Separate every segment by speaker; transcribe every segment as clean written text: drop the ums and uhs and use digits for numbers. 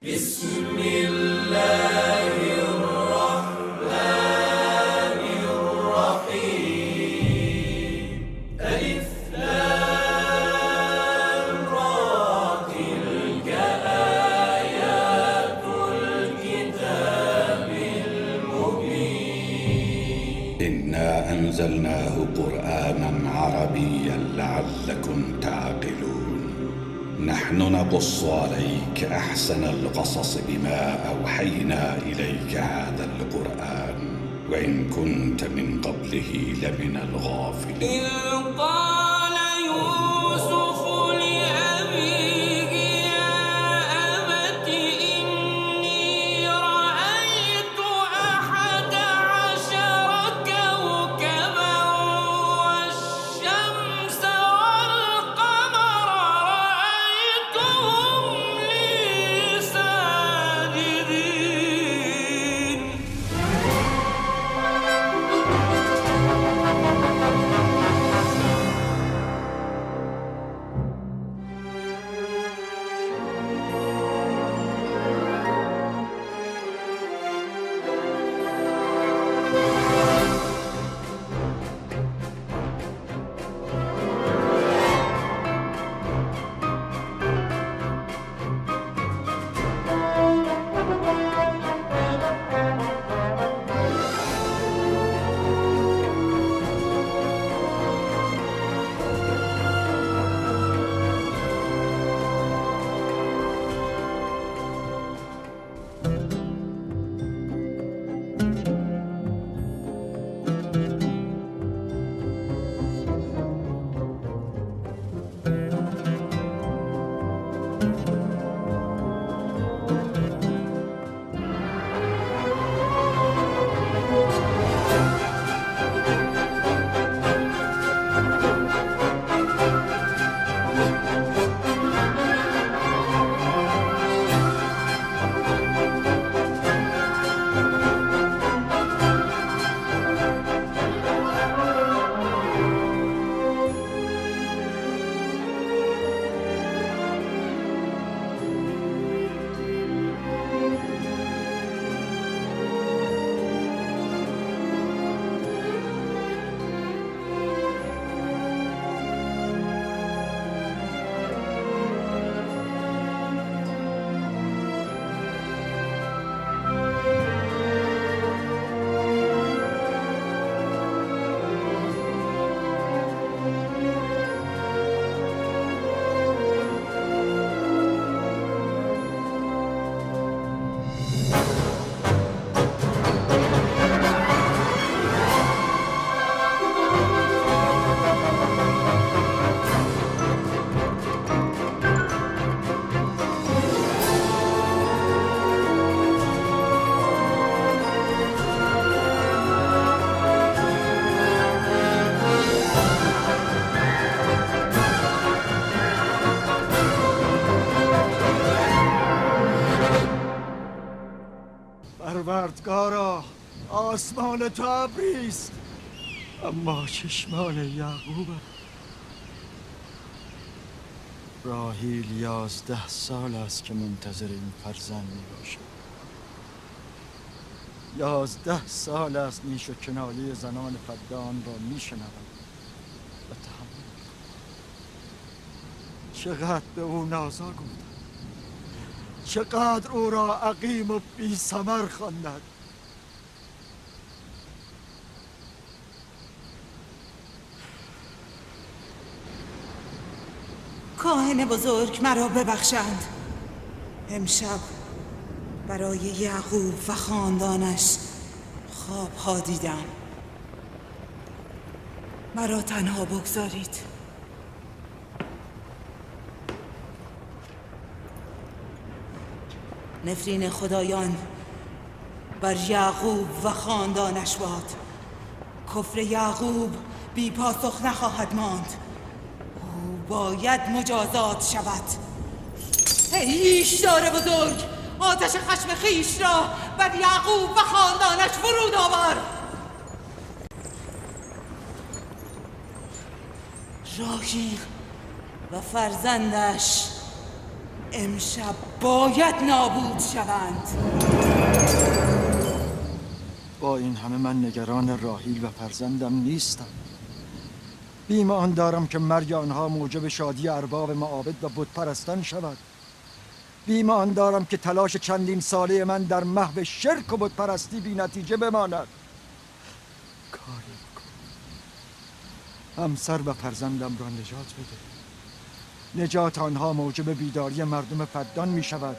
Speaker 1: بسم الله الرحمن الرحيم ألف لام را تلك آيات الكتاب المبين إنا أنزلناه قرآنا عربيا لعلكم تعقلون نحن نقص عليك أحسن القصص بما أوحينا إليك هذا القرآن وإن كنت من قبله لمن الغافلين
Speaker 2: إذ قال يوسف لأبيه يا أبت إني رأيت 11 كوكبا والشمس والقمر رأيتهم لي ساجدين
Speaker 3: پروردگارا آسمان تو ابریست اما چشمان یعقوب راحیل 11 سال است که منتظر این فرزند می باشد. 11 سال است نیش و کنایه زنان فدان را می شنوم و تحمل می کنم. چقدر به او نازا گفتم، چقدر او را عقیم و بی ثمر خواندند.
Speaker 4: کاهن بزرگ مرا ببخشند. امشب برای یعقوب و خاندانش خوابها دیدم. مرا تنها بگذارید. نفرین خدایان بر یعقوب و خاندانش باد. کفر یعقوب بی پاسخ نخواهد ماند. او باید مجازات شود. ایشدار بزرگ، آتش خشم خیش را بر یعقوب و خاندانش فرود آور. راحیل و فرزندش امشب باید نابود شوند.
Speaker 3: با این همه من نگران راحیل و فرزندم نیستم. بیمان دارم که مرگ آنها موجب شادی ارباب معابد و بت پرستان شود. بیمان دارم که تلاش چندین ساله من در محو شرک و بت پرستی بی نتیجه بماند. کاری بکن همسر و فرزندم را نجات بده. نجات آنها موجب بیداری مردم فدان می شود.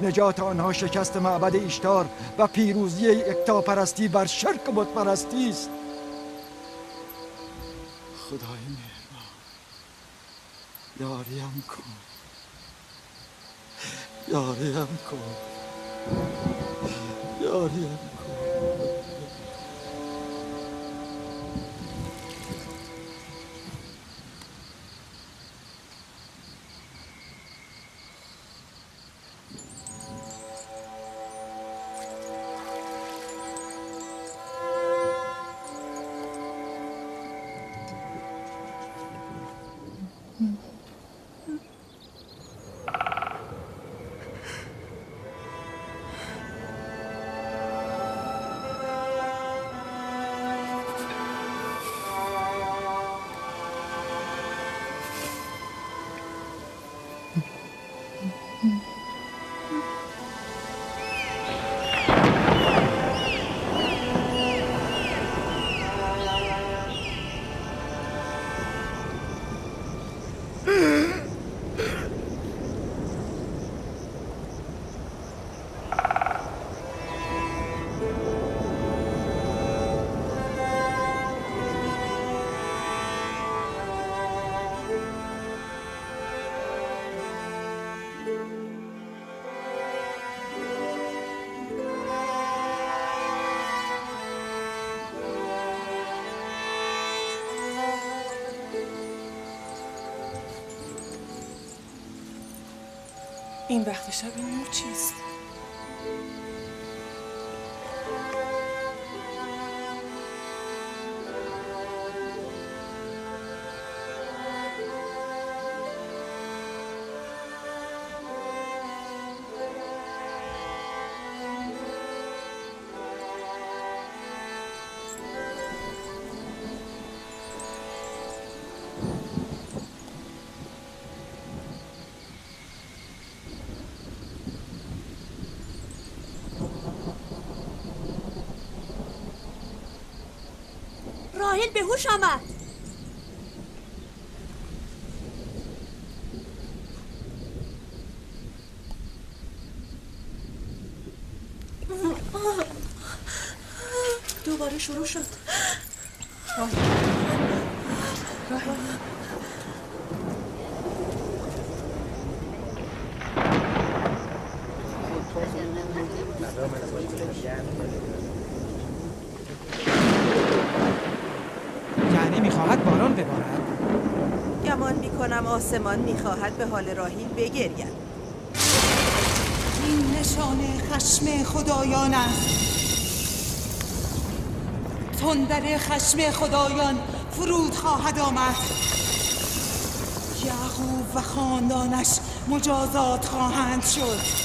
Speaker 3: نجات آنها شکست معبد ایشتار و پیروزی یکتاپرستی بر شرک و بت پرستی است. خدای مهربان یاریم کن، یاریم کن، یاریم کن.
Speaker 5: این وقت شب این نور چیست؟
Speaker 6: راحیل به هوش آمد. دوباره شروع شد. راحیل
Speaker 7: یعنی میخواهد باران ببارد؟
Speaker 8: گمان میکنم آسمان میخواهد به حال راحیل بگرید.
Speaker 4: این نشان خشم خدایان است. تندر خشم خدایان فرود خواهد آمد. یعقوب و خاندانش مجازات خواهند شد.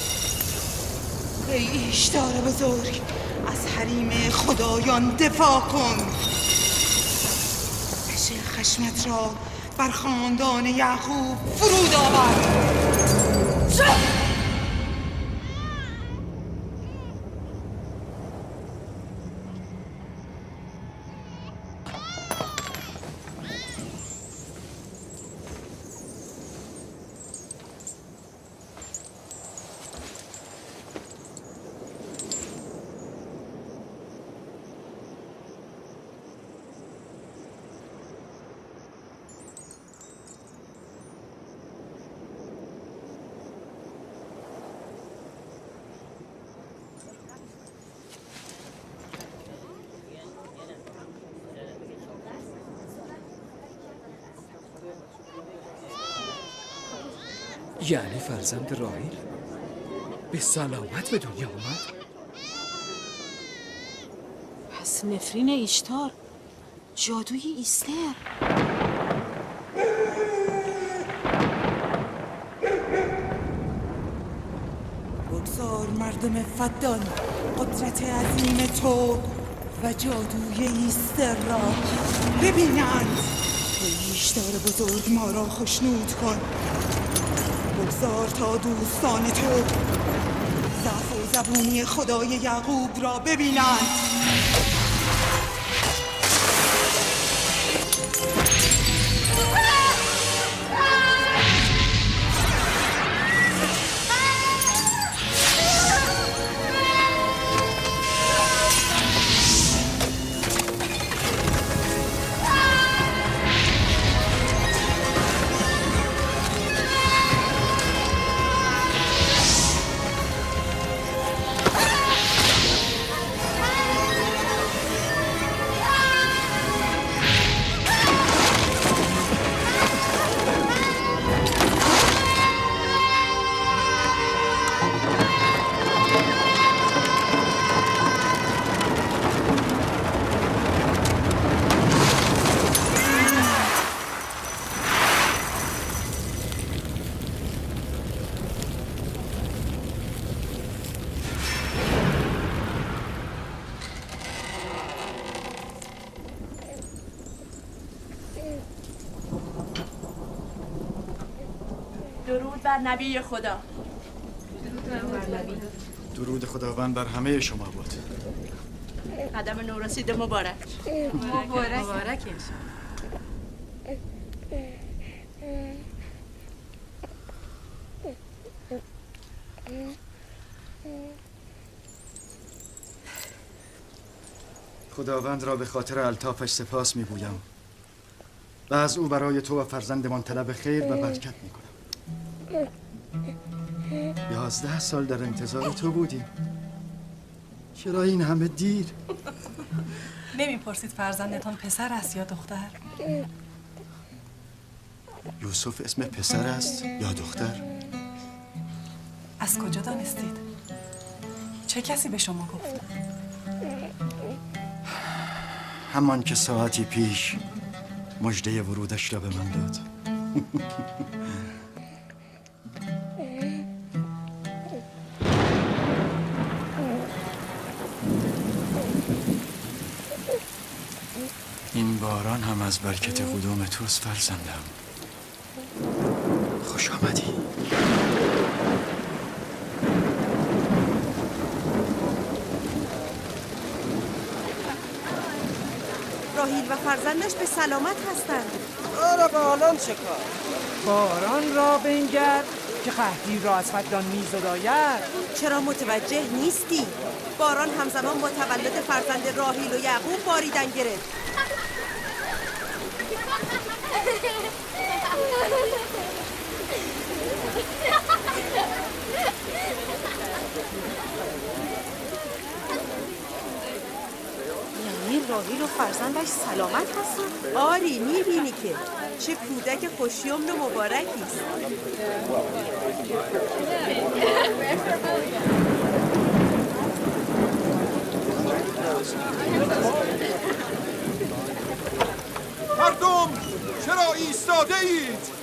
Speaker 4: ای ایشتار بزرگ، از حریم خدایان دفاع کن. خشمت را بر خاندان یعقوب فرود آور.
Speaker 9: یعنی فرزند راحیل به سلامت به دنیا آمد؟
Speaker 6: پس نفرین ایشتار، جادوی ایستر.
Speaker 4: بگذار مردم فدان قدرت عظیم تو و جادوی ایستر را ببینند. ایشتار بزرگ ما را خوشنود کن. بگذار تا دوستان تو ضعف و زبونی خدای یعقوب را ببینند.
Speaker 6: درود بر نبی خدا.
Speaker 3: درود خداوند بر همه شما بود.
Speaker 6: قدم نورسید مبارک.
Speaker 5: مبارک
Speaker 3: خداوند را به خاطر الطافش سپاس میگویم و از او برای تو و فرزندمان طلب خیر و برکت میکنم. 11 سال در انتظار تو بودیم. چرا این همه دیر؟
Speaker 5: نمیپرسید فرزندتان پسر است یا دختر؟
Speaker 3: یوسف اسم پسر است یا دختر؟
Speaker 5: از کجا دانستید؟ چه کسی به شما گفت؟
Speaker 3: همان که ساعتی پیش مژده ورودش را به من داد. این باران هم از برکت قدوم توست فرزندم. خوش آمدی.
Speaker 8: راهیل و فرزندش به سلامت هستند.
Speaker 7: آره با الان چه کار؟ باران را بنگر که قحطی را از فدان میزداید.
Speaker 8: چرا متوجه نیستی؟ باران همزمان با تولد فرزند راهیل و یعقوب باریدن گرفت.
Speaker 6: یعنی راهیل و فرزندش سلامت هستن؟
Speaker 8: آری میبینی که چه کودک خوشیمن و مبارکی است.
Speaker 10: مردم چرا ایستاده اید؟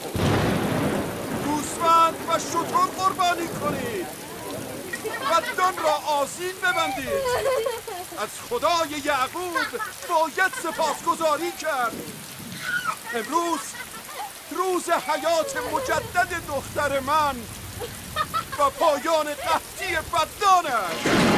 Speaker 10: گوسفند و شتر قربانی کنید. فدان را آذین ببندید. از خدای یعقوب باید سپاسگزاری کرد. امروز روز حیات مجدد دختر من و پایان قحطی فدان است.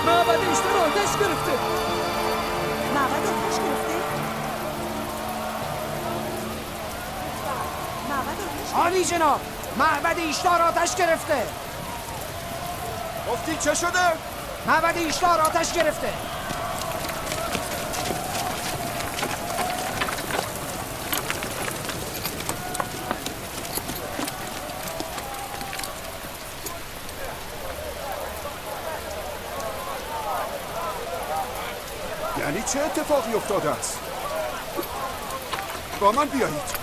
Speaker 7: معبد اشتر آتش گرفته.
Speaker 8: معبد آتش گرفته؟
Speaker 7: عالی جناب، معبد ایشتار آتش گرفته.
Speaker 10: گفتی چه شده؟
Speaker 7: معبد ایشتار آتش گرفته.
Speaker 10: چه اتفاقی افتاده است؟ با من بیایید.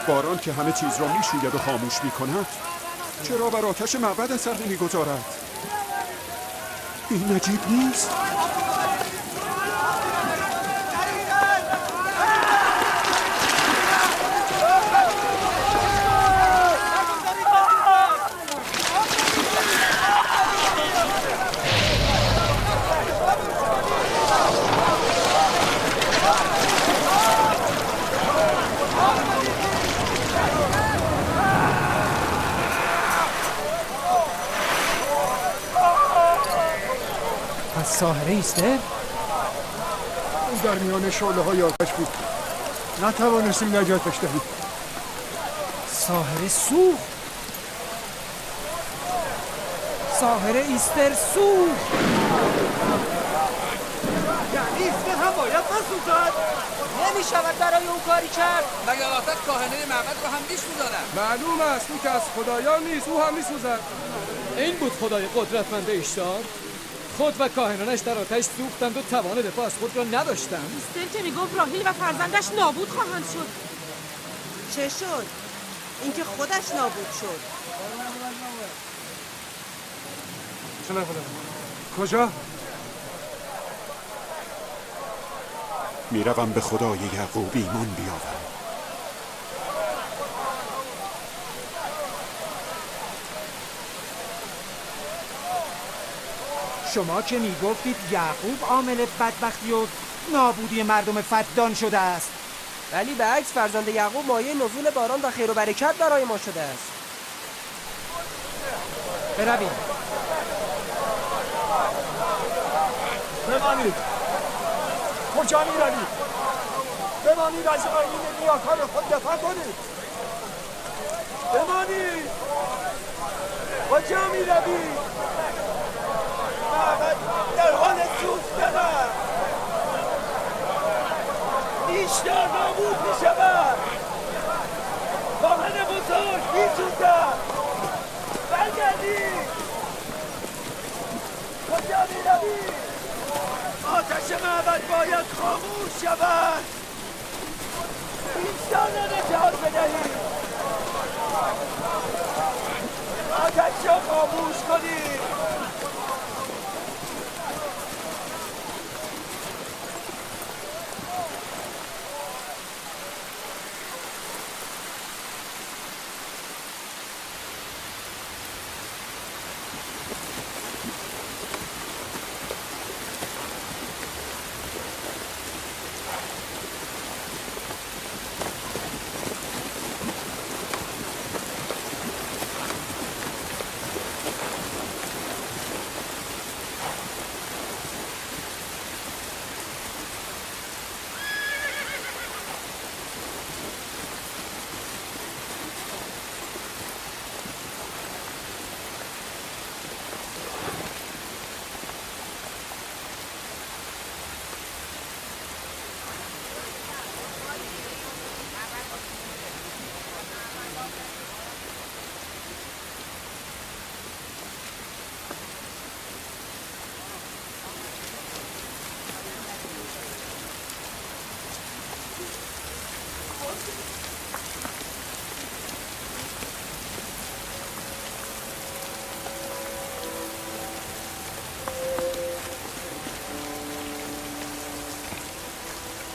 Speaker 10: باران که همه چیز را میشوید و خاموش میکند، چرا بر آتش معبد اثر نمیگذارد؟ این عجیب نیست؟
Speaker 7: ساحره ایسته؟
Speaker 3: اون در میان شعله های آتش بود، نتوانستیم نجاتش دهیم.
Speaker 7: ساحره سوخت. ساحره ایستر سوخت.
Speaker 9: یعنی ایستر هم باید بسوزد؟
Speaker 7: نمیشود برای اون کاری کرد.
Speaker 9: مگر آتش کاهنه معبد رو هم میسوزاند؟
Speaker 11: معلوم است او که از خدایان نیست، او هم میسوزد. این بود خدای قدرتمند اشتار. خود و کاهنانش در آتش سوختند و توان دفاع از خود را نداشتند.
Speaker 6: ایستر که میگفت راهیل و فرزندش نابود خواهند شد.
Speaker 8: چه شد؟ اینکه خودش نابود شد.
Speaker 3: کجا؟
Speaker 10: میروم به خدای یعقوب ایمان بیاورم.
Speaker 7: شما که میگفتید یعقوب عامل بدبختی و نابودی مردم فدان شده است،
Speaker 12: ولی به عکس فرزند یعقوب مایه نزول باران و خیر و برکت برای ما شده است.
Speaker 7: بروید.
Speaker 3: بمانید. کجا میروید؟ بمانید، از آیین نیاکان خود دفاع کنید. بمانید. کجا میروید؟ معبد در حال سوختن است. بیشتر نابود میشود. کاهن بزرگ میسوزد. برگردید. کجا میروید؟ آتش معبد باید خاموش شود. بیشتر نجات بدهید. آتش را خاموش کنید.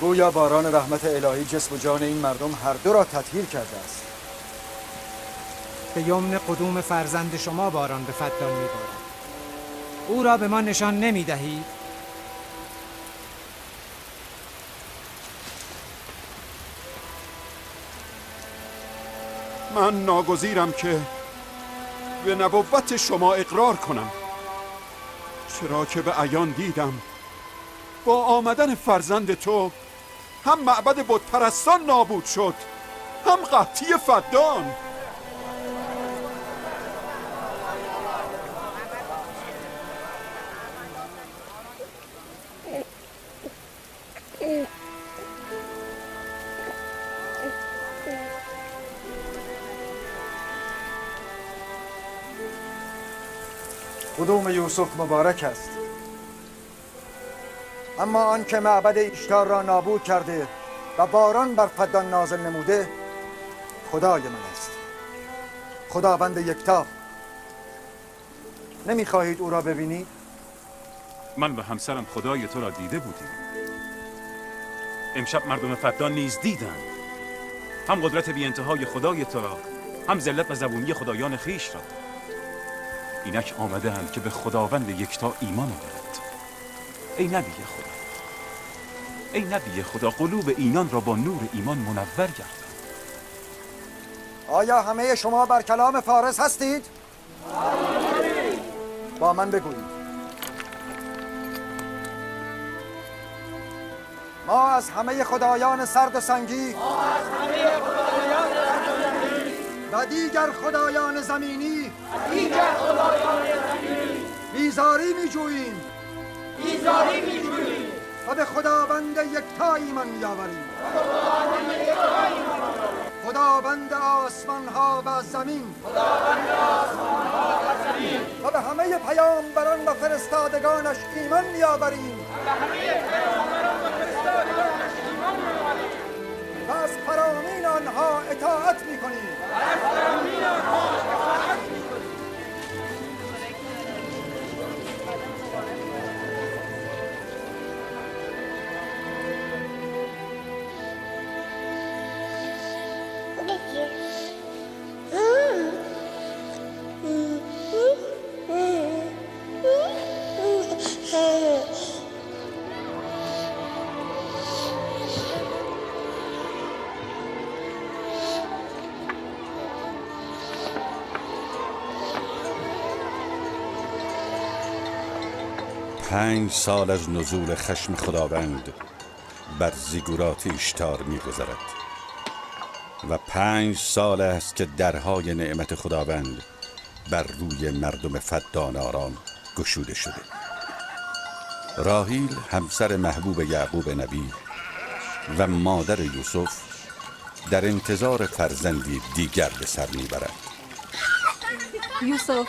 Speaker 3: گویا باران رحمت الهی جسم و جان این مردم هر دو را تطهیر کرده است.
Speaker 7: به یمن قدوم فرزند شما باران به فدان می‌بارد. او را به ما نشان نمی‌دهید؟
Speaker 10: من ناگزیرم که به نبوت شما اقرار کنم، چرا که به عیان دیدم با آمدن فرزند تو هم معبد بت پرستان نابود شد، هم قحطی فدان.
Speaker 3: قدوم یوسف مبارک است، اما آن که معبد ایشتار را نابود کرده و باران بر فدان نازل نموده خدای من است، خداوند یکتا. نمیخواهید او را ببینید؟
Speaker 13: من و همسرم خدای تو را دیده بودیم. امشب مردم فدان نیز دیدند، هم قدرت بی انتهای خدای تو را، هم ذلت و زبونی خدایان خیش را. اینک آمده اند که به خداوند یکتا ایمان آورند. ای نبی خدا، ای نبی خدا، قلوب اینان را با نور ایمان منور گردان.
Speaker 3: آیا همه شما بر کلام فارس هستید؟ با من بگویید. ما از همه خدایان سرد و سنگی و دیگر خدایان زمینی بیزاری می‌جوییم و به خداوند یکتا ایمان می‌آوریم، خداوند آسمان ها و زمین و به همه پیامبران و فرستادگانش ایمان می‌آوریم و از فرامین آنها اطاعت می‌کنیم.
Speaker 1: پنج سال از نزول خشم خداوند بر زیگورات ایشتار می‌گذرد و 5 سال است که درهای نعمت خداوند بر روی مردم فدان آرام گشوده شده. راحیل همسر محبوب یعقوب نبی و مادر یوسف در انتظار فرزندی دیگر به سر میبرد.
Speaker 14: یوسف.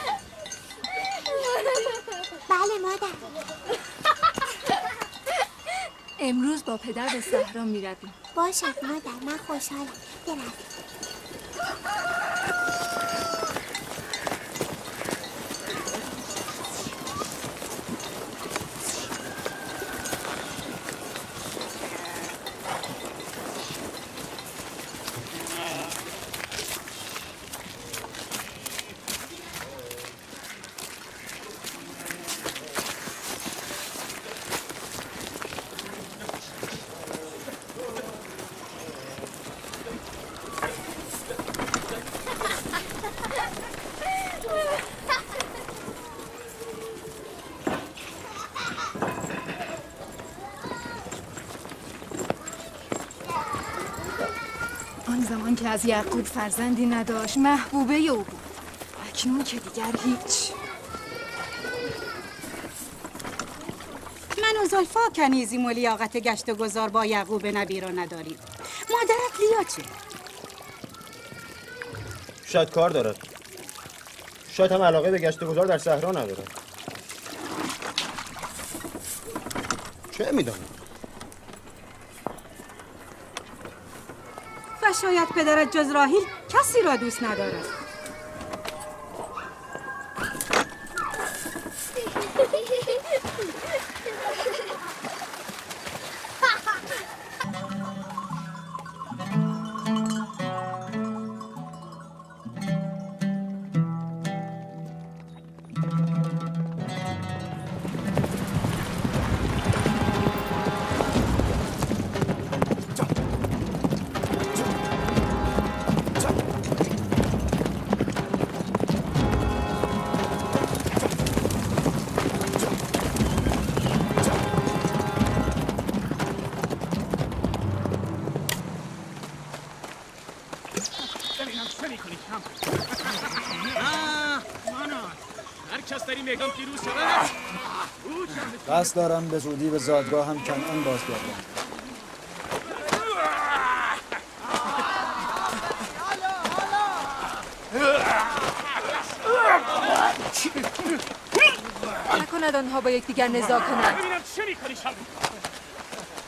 Speaker 15: بله مادر.
Speaker 14: امروز با پدر به صحرا میرویم.
Speaker 15: باشد مادر، من خوشحالم. برویم.
Speaker 14: آن زمان که از یعقوب فرزندی نداشت محبوبه او بود، اکنون که دیگر هیچ.
Speaker 16: من و زلفا کنیزیم و لیاقت گشت و گذار با یعقوب نبی را نداریم. مادرت لیا چه؟
Speaker 17: شاید کار دارد، شاید هم علاقه به گشت و گذار در صحرا ندارد. چه میدانم؟
Speaker 16: و شاید پدرت جز راحیل کسی را دوست ندارد.
Speaker 11: کس در این میدان پیروز شود؟
Speaker 3: قصد دارم به زودی به زادگاه هم کنعان بازگردم.
Speaker 18: نکند آنها با یکدیگر نزاع کنند.
Speaker 11: ببینم چه میکنی شب؟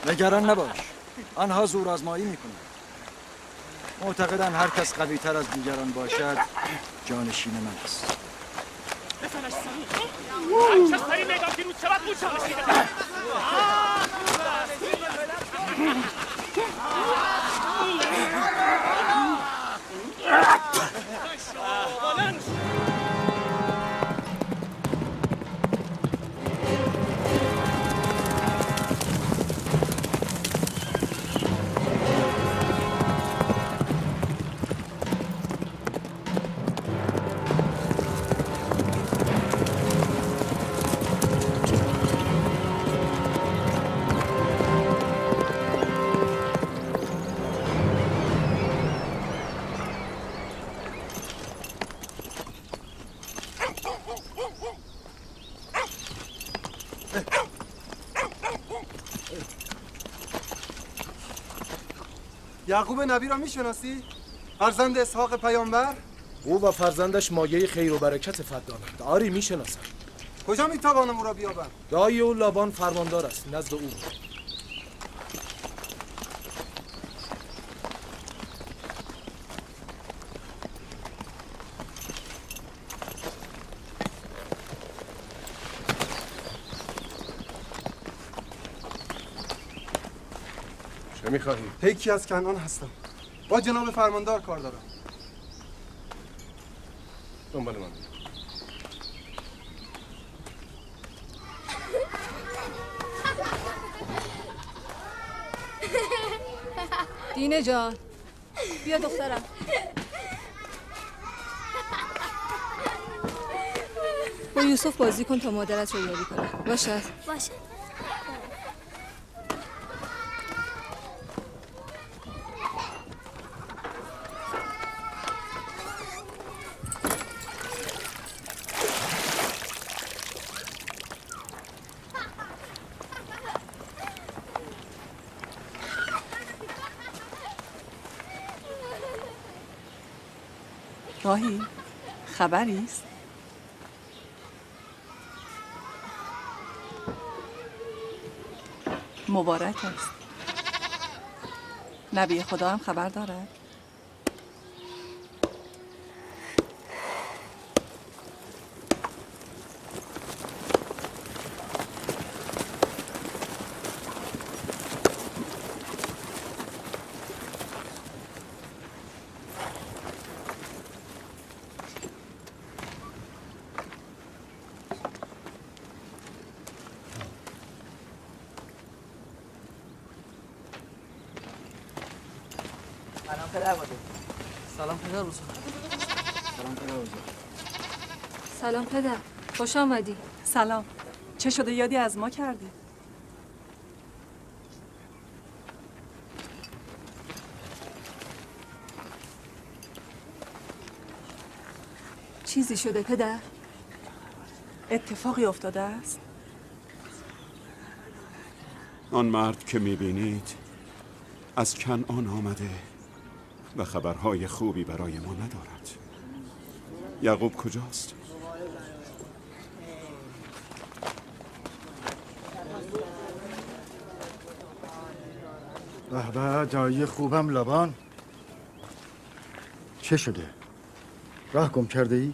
Speaker 3: نگران نباش، آنها زور آزمایی میکنند. معتقدن هر کس قوی تر از دیگران باشد جانشین من است.
Speaker 11: بزنش سریع. هر کس در این میدان پیروز شود او جانشین من.
Speaker 19: یعقوب نبی را میشناسی؟ فرزند اسحاق پیامبر؟
Speaker 20: او و فرزندش مایه خیر و برکت فدانند. آری میشناسم.
Speaker 19: کجا میتوانم او را بیابم؟
Speaker 20: دایی او لابان فرماندار است، نزد او.
Speaker 19: چه میخواهی؟ پیکی از کنعان هستم. با جناب فرماندار کار دارم. دنبال من.
Speaker 18: دینه جان بیا دخترم. با یوسف بازی کن تا مادرت رو یاری کنه. باشد؟
Speaker 15: باشه.
Speaker 5: راهی خبری است؟ مبارک است. نبی خدا هم خبر دارد؟
Speaker 12: سلام پدر بزرگ.
Speaker 7: سلام پدر بزرگ.
Speaker 3: سلام پدر بزرگ.
Speaker 18: سلام پدر، خوش آمدی.
Speaker 5: سلام. چه شده یادی از ما کردی؟
Speaker 18: چیزی شده پدر؟
Speaker 5: اتفاقی افتاده است؟
Speaker 10: آن مرد که میبینید از کنعان آمده و خبرهای خوبی برای ما ندارد. یعقوب کجاست؟
Speaker 3: به به دایی خوبم لابان. چه شده؟ راه گم کرده ای؟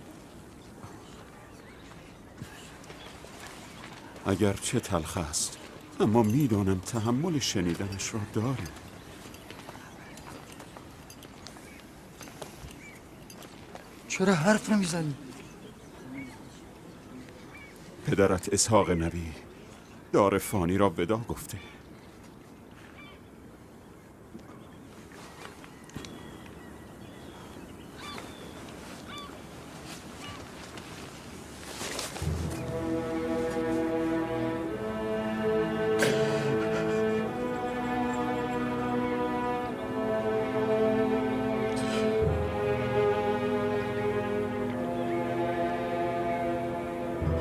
Speaker 10: اگر چه تلخ است اما میدانم تحمل شنیدنش را داری.
Speaker 3: چرا حرف نمیزنی؟
Speaker 10: پدرت اسحاق نبی دار فانی را ودا گفته.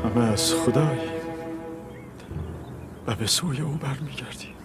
Speaker 3: همه از خدایی و به سوی او برمیگردیم.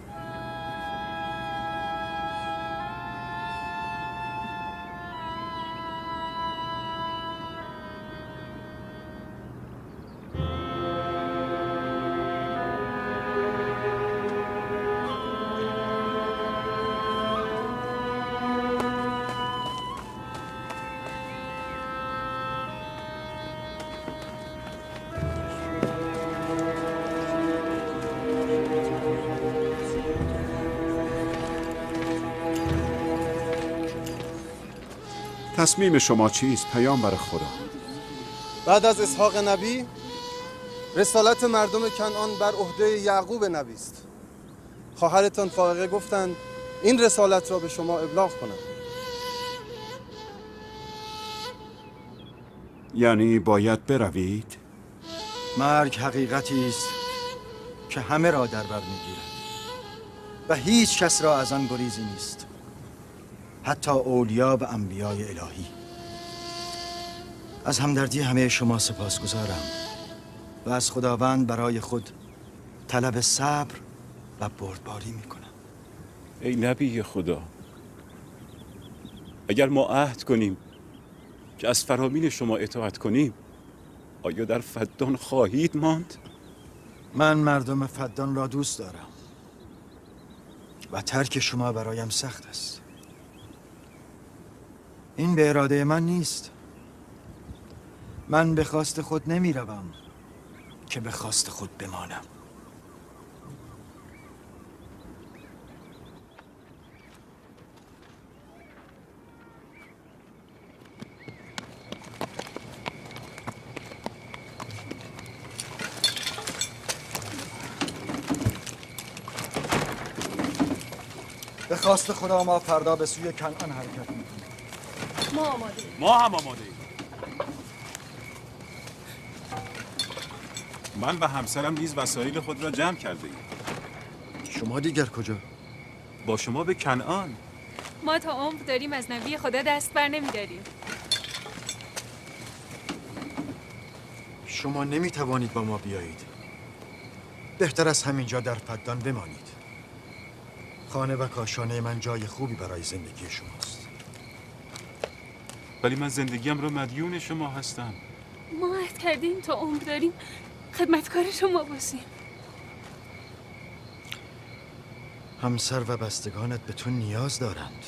Speaker 10: تصمیم شما چیست پیامبر خدا؟
Speaker 19: بعد از اسحاق نبی رسالت مردم کنعان بر عهده یعقوب نبی است. خواهرتان فائقه گفتند این رسالت را به شما ابلاغ کنم.
Speaker 10: یعنی باید بروید؟
Speaker 3: مرگ حقیقتی است که همه را در بر میگیرد و هیچ کس را از آن گریزی نیست، حتی اولیا و انبیای الهی. از همدردی همه شما سپاسگزارم و از خداوند برای خود طلب صبر و بردباری میکنم.
Speaker 13: ای نبی خدا، اگر ما عهد کنیم که از فرامین شما اطاعت کنیم، آیا در فدان خواهید ماند؟
Speaker 3: من مردم فدان را دوست دارم و ترک شما برایم سخت است. این به اراده من نیست. من به خواست خود نمی روم که به خواست خود بمانم. به خواست خدا ما فردا به سوی کنعان حرکت میکنیم.
Speaker 18: ما آماده.
Speaker 13: ما هم آماده. من و همسرم نیز وسایل خود را جمع کرده ایم.
Speaker 3: شما دیگر کجا؟
Speaker 13: با شما به کنعان.
Speaker 18: ما تا عمر داریم از نبی خدا دست بر نمیداریم.
Speaker 3: شما نمیتوانید با ما بیایید. بهتر از همینجا در فدان بمانید. خانه و کاشانه من جای خوبی برای زندگی شماست.
Speaker 13: ولی من زندگیم رو مدیون شما هستم.
Speaker 18: ما عهد کردیم تا عمر داریم خدمتکار شما باشیم.
Speaker 3: همسر و بستگانت به تو نیاز دارند.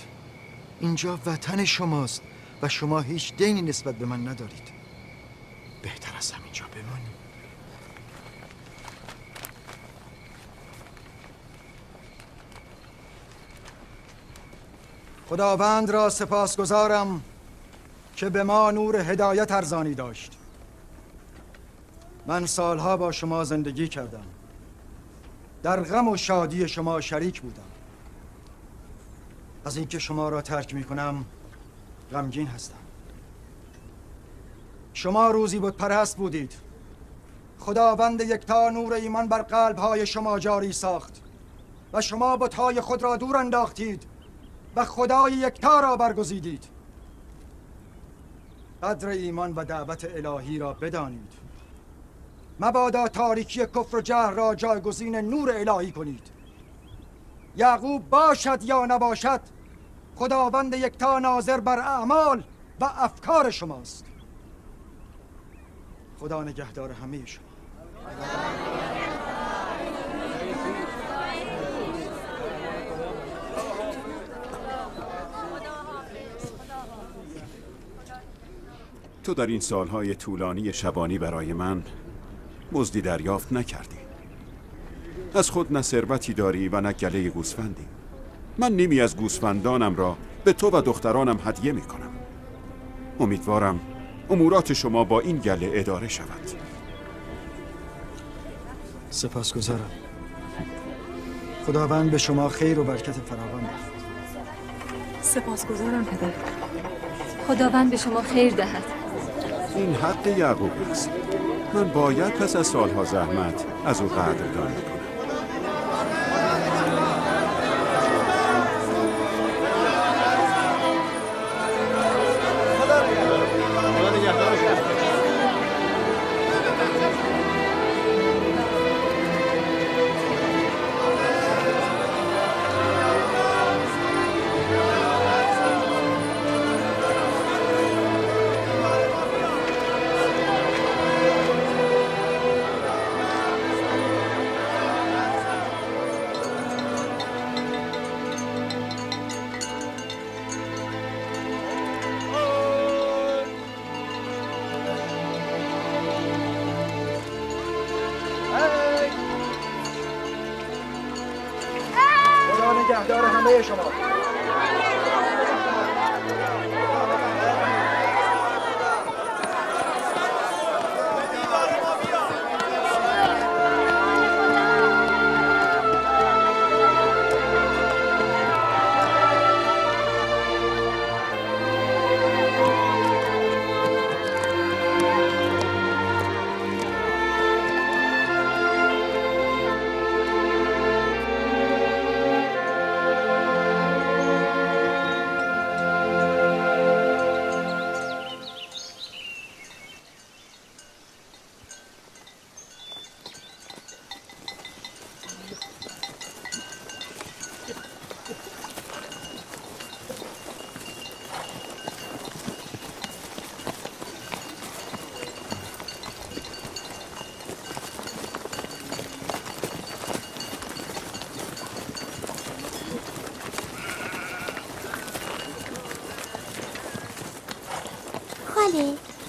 Speaker 3: اینجا وطن شماست و شما هیچ دینی نسبت به من ندارید. بهتر از همینجا بمانید. خداوند را سپاسگزارم که به ما نور هدایت ارزانی داشت. من سالها با شما زندگی کردم. در غم و شادی شما شریک بودم. از اینکه شما را ترک می کنم غمگین هستم. شما روزی بت پرست بودید. خداوند یکتا نور ایمان بر قلب‌های شما جاری ساخت و شما بت‌های خود را دور انداختید و خدای یکتا را برگزیدید. قدر ایمان و دعوت الهی را بدانید. مبادا تاریکی کفر و جهل را جایگزین نور الهی کنید. یعقوب باشد یا نباشد، خداوند یکتا ناظر بر اعمال و افکار شماست. خدا نگهدار همه شما.
Speaker 10: تو در این سالهای طولانی شبانی برای من مزدی دریافت نکردی. از خود نه ثروتی داری و نه گله گوسفندی. من نیمی از گوسفندانم را به تو و دخترانم هدیه می کنم. امیدوارم امورات شما با این گله اداره شود.
Speaker 3: سپاسگزارم. خداوند به شما خیر و برکت فراوان دهد.
Speaker 18: سپاسگزارم پدر. خداوند به شما خیر دهد.
Speaker 10: این حق یعقوب است. من باید پس از سالها زحمت از او قدردانی کنم.
Speaker 3: همه شما.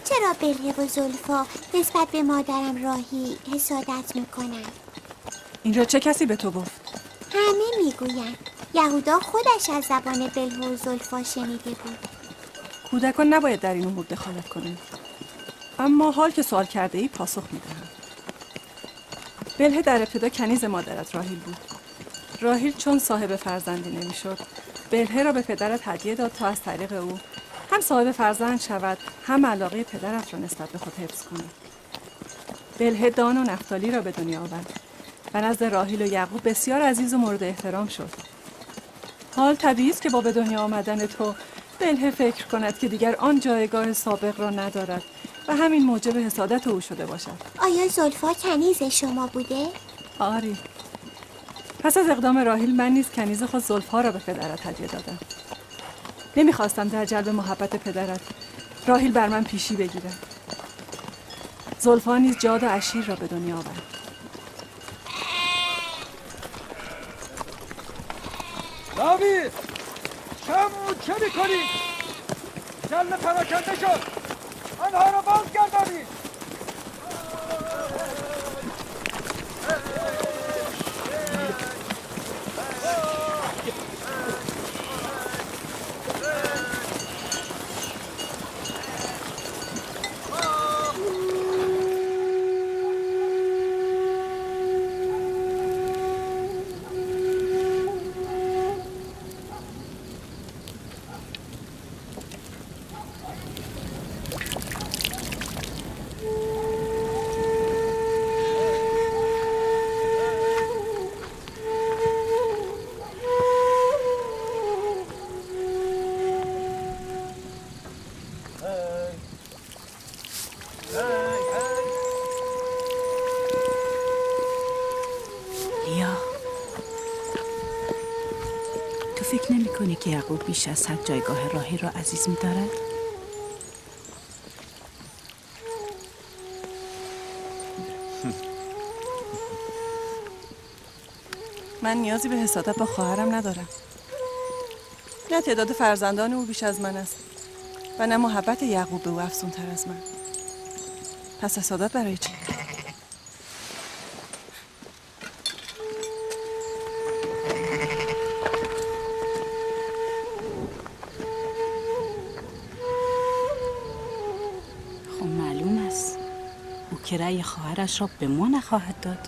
Speaker 15: چرا بلهه و زلفا نسبت به مادرم راهی حسادت میکنن؟
Speaker 5: این را چه کسی به تو گفت؟
Speaker 15: همه میگوین یهودا خودش از زبان بلهه و زلفا شنیده بود.
Speaker 5: کودکان نباید در این امور دخالت کنند. اما حال که سوال کرده ای پاسخ میدهم. بلهه در ابتدا کنیز مادرت راهیل بود. راهیل چون صاحب فرزندی نمیشد، بلهه را به پدرت هدیه داد تا از طریق او هم صاحب فرزند شود، هم علاقه پدرت را نسبت به خود حفظ کند. بلهه دان و نفتالی را به دنیا آورد و نزد راهیل و یعقوب بسیار عزیز و مورد احترام شد. حال طبیعی است که با به دنیا آمدن تو بلهه فکر کند که دیگر آن جایگاه سابق را ندارد و همین موجب حسادت او شده باشد.
Speaker 15: آیا زلفا کنیز شما بوده؟
Speaker 5: آری. پس از اقدام راهیل من نیز کنیز خود زلفا را به پدرت هدیه دادم. نمیخواستم در جلب محبت پدرت راهیل بر من پیشی بگیرد. زلفا نیز جاد و عشیر را به دنیا آورد.
Speaker 3: راوی شمود چه میکنی؟ جل پراکنده شد، آنها را بازگردانید.
Speaker 16: فکر نمی کنی که یعقوب بیش از حد جایگاه راهیل را عزیز می دارد؟
Speaker 5: من نیازی به حسادت با خواهرم ندارم. نه تعداد فرزندان او بیش از من است و نه محبت یعقوب به او افزونتر از من. پس حسادت برای چی؟
Speaker 16: که رأی خواهرش را به ما نخواهد داد.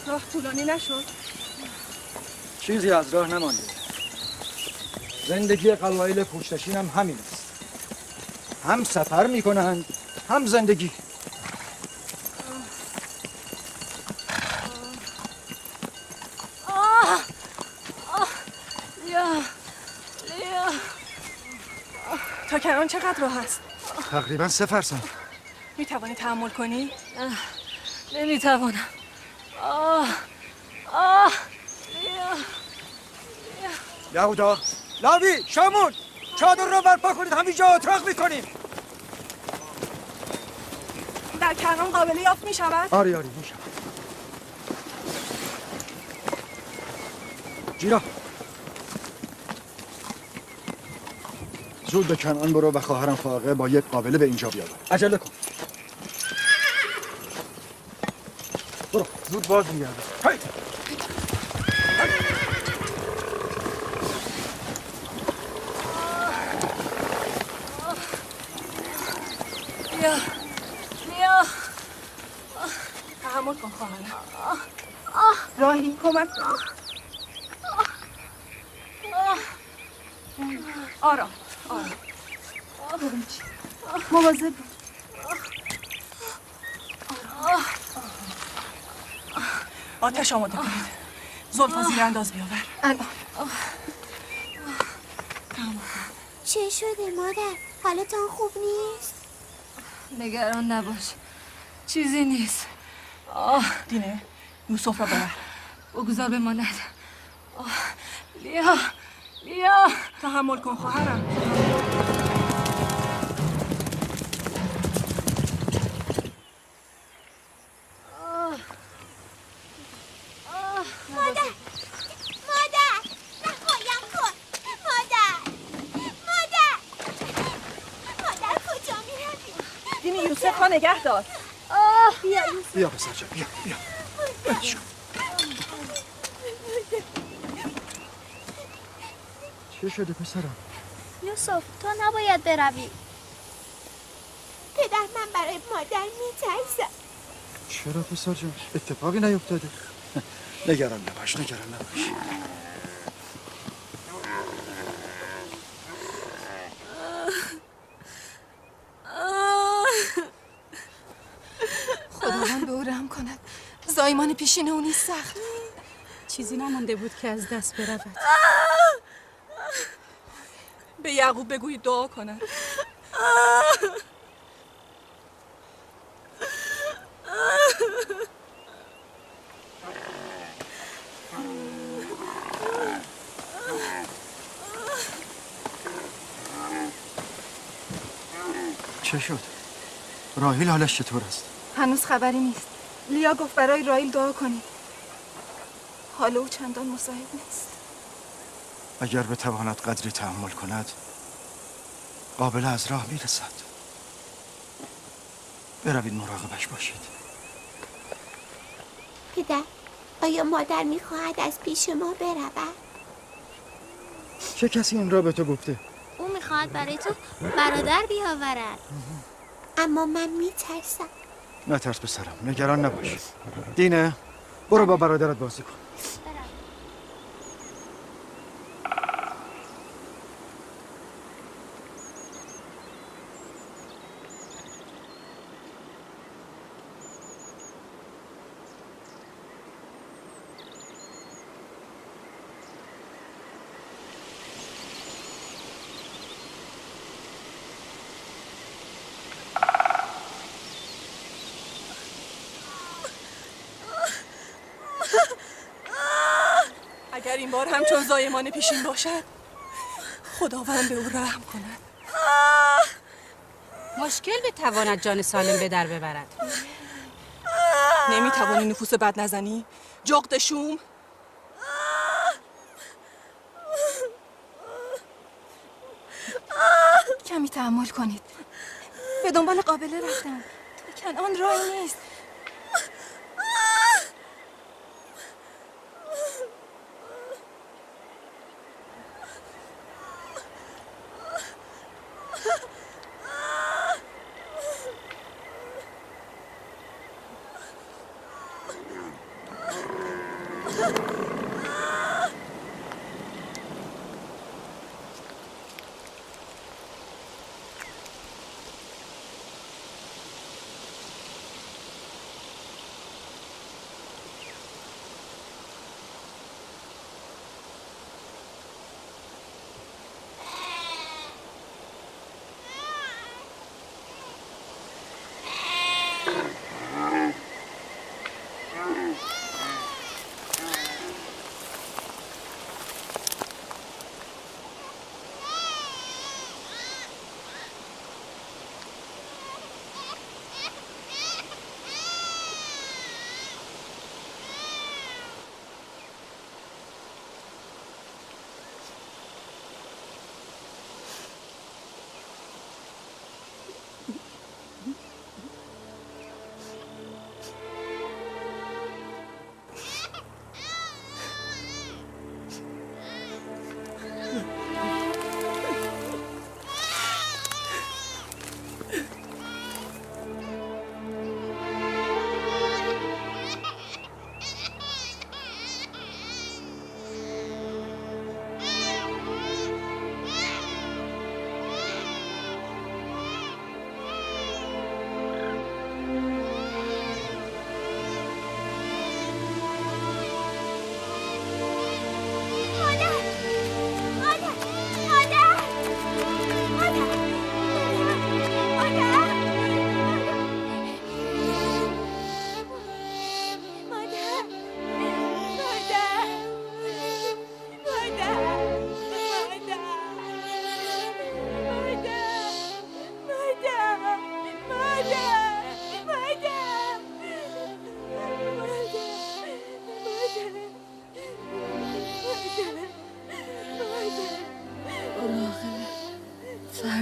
Speaker 5: راه طولانی نشد؟
Speaker 3: چیزی از راه نمانده. زندگی قبایل پشتشین هم همین است. هم سفر میکنند هم زندگی.
Speaker 5: لیا تا کنان چقدر راه است؟
Speaker 3: تقریبا 3 فرسنگ.
Speaker 5: میتوانی تحمل کنی؟
Speaker 6: نمیتوانم.
Speaker 3: یهودا لاوی، شامون، چادر رو برپا کنید، همینجا اتراق میکنیم.
Speaker 5: در کنعان قابله یافت میشود؟
Speaker 3: آری میشود. جیرا، زود به کنعان برو و خواهرم فاقه با یک قابله به اینجا بیاد. عجله کن. برو زود باز میگرده.
Speaker 5: بیا تحمل کن خواهرم. راهی کمک کن. آرام مواظب بود. آتش آماده کنید. زلفا زیر انداز بیاور. الان
Speaker 15: چه شده مادر؟ حالتان خوب نیست؟
Speaker 6: نگران نباش، چیزی نیست.
Speaker 5: دینه، یوسف را ببر.
Speaker 6: بگذار بماند. لیا
Speaker 5: تحمل کن خواهرم.
Speaker 15: مادر رهایم کن. مادر کجا میروی؟
Speaker 5: دینی یوسف را نگه دار.
Speaker 15: بیا یوسف.
Speaker 3: بیا پسر جان، بیا. چه شده پسرم؟
Speaker 15: یوسف تو نباید بروی. پدر من برای مادر میترسم.
Speaker 3: چرا پسر جان؟ اتفاقی نیفتاده؟ نگران نباش.
Speaker 14: خداوند به او رحم کند. زایمان پیشین او نیست سخت.
Speaker 16: چیزی نمانده بود که از دست برود.
Speaker 5: به یعقوب بگویید دعا کند.
Speaker 3: چه شد؟ راحیل حالش چطور است؟
Speaker 14: هنوز خبری نیست. لیا گفت برای راحیل دعا کنید. حال او چندان مساعد نیست.
Speaker 3: اگر بتواند قدری تحمل کند قابل از راه میرسد. بروید مراقبش باشید.
Speaker 15: پدر، آیا مادر میخواهد از پیش ما برود؟
Speaker 3: چه کسی این را به تو گفته؟
Speaker 15: او میخواهد برای تو برادر بیاورد. اما من میترسم.
Speaker 3: نترس پسرم، نگران نباش. دینه، برو با برادرت بازی کن.
Speaker 5: اگر این بار همچون زایمان پیشین باشد خداوند به او رحم کند.
Speaker 16: مشکل بتواند جان سالم به در ببرد.
Speaker 5: نمیتوانی نفوس بد نزنی؟ جغد شوم؟
Speaker 14: کمی تحمل کنید. به دنبال قابله رفتم. تا کنعان راهی نیست.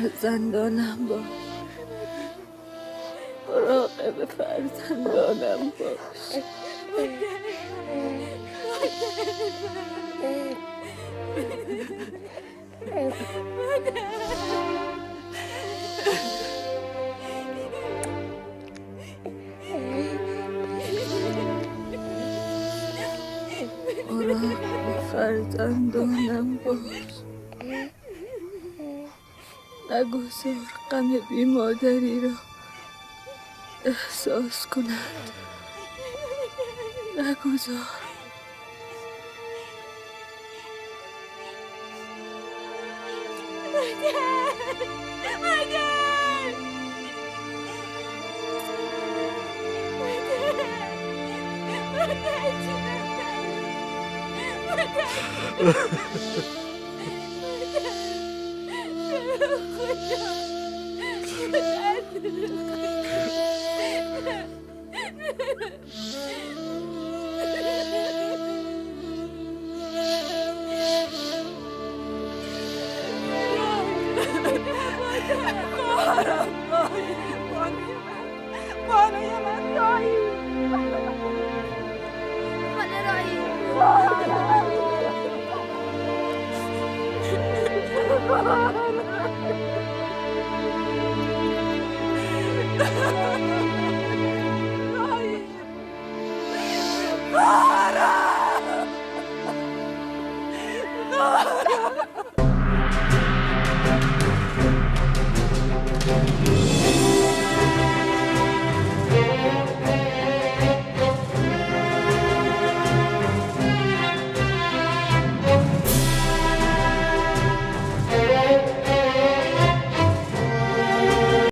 Speaker 6: فرزندانم باش، مراقب فرزندانم باش. مراقب فرزندانم باش، نگذار غم بی مادری را احساس کند، نگذار.